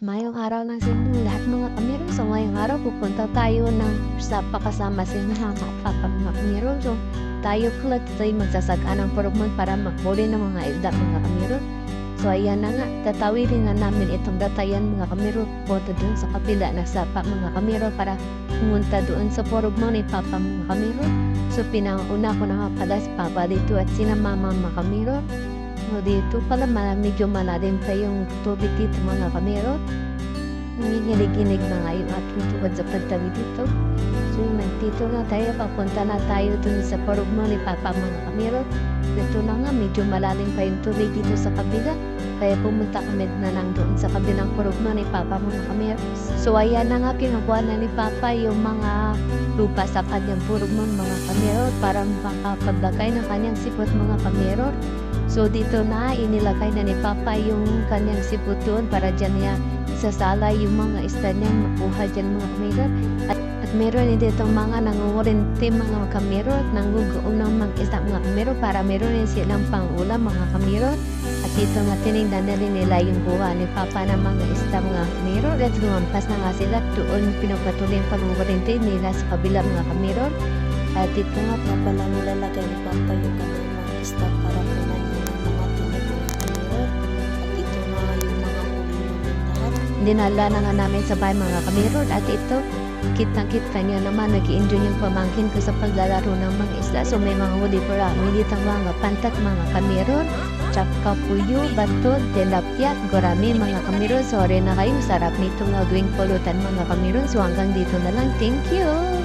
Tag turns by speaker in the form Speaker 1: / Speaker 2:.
Speaker 1: Mayong araw ng sinulang lahat mga kamero. So ngayong araw pupunta tayo sa pakasama si mga mga kamero. So tayo pala tayo magsasagaan ng porumon para maghuli ng mga isda mga kamero. So ayan na nga, tatawidin na namin itong datayan mga kamero. Punta dun sa kabila na sapa mga kamero para pumunta doon sa porumon ni Papa mga kamero. So pinanguna ko na nga pala si Papa dito at sina Mama mga kamero. So dito pala medyo malalim pa yung tubig dito mga kamero. Nanginginig-ginig na nga yung aking tuhod sa pagtawid dito. So nandito na tayo, papunta na tayo dun sa porumon ni Papa mga kamero. Dito na nga, medyo malalim pa yung tubig dito sa kabila. Kaya pumunta kami na lang doon sa kabilang porumon ni Papa mga kamero. So ayan na nga, kinukuha na ni Papa yung mga lupa sa kanyang porumon mga kamero para makapaglagay ng kanyang sipot mga kamero. So dito na inilagay na ni Papa yung kanyang sipot doon para dyan niya isasala yung mga isda niya makuha dyan mga kamero. At meron din ditong mga nangungurinti mga kamero at nangugoong ng mga isda mga kamero para meron din silang pangulam mga kamero. At dito nga tinignan na rin nila yung buha ni Papa ng mga isda mga kamero. At lumampas na nga sila doon pinagpatuloy yung pangungurinti nila sa kabila mga kamero. At dito nga pala nilalagay ni Papa yung kanyang mga isda para kunan dinala na nga namin sa bahay mga kamero. At ito, kitang-kita niya naman nag-i-enjoy yung pamangkin ko sa paglalaro ng mga isda. So may mga huli para militang mga pantat mga kamero, tsaka puyo, bato, tilapia, gurami mga kamero. Sorry na kayo, sarap nito nga gawing pulutan mga kamero. So hanggang dito na lang, thank you!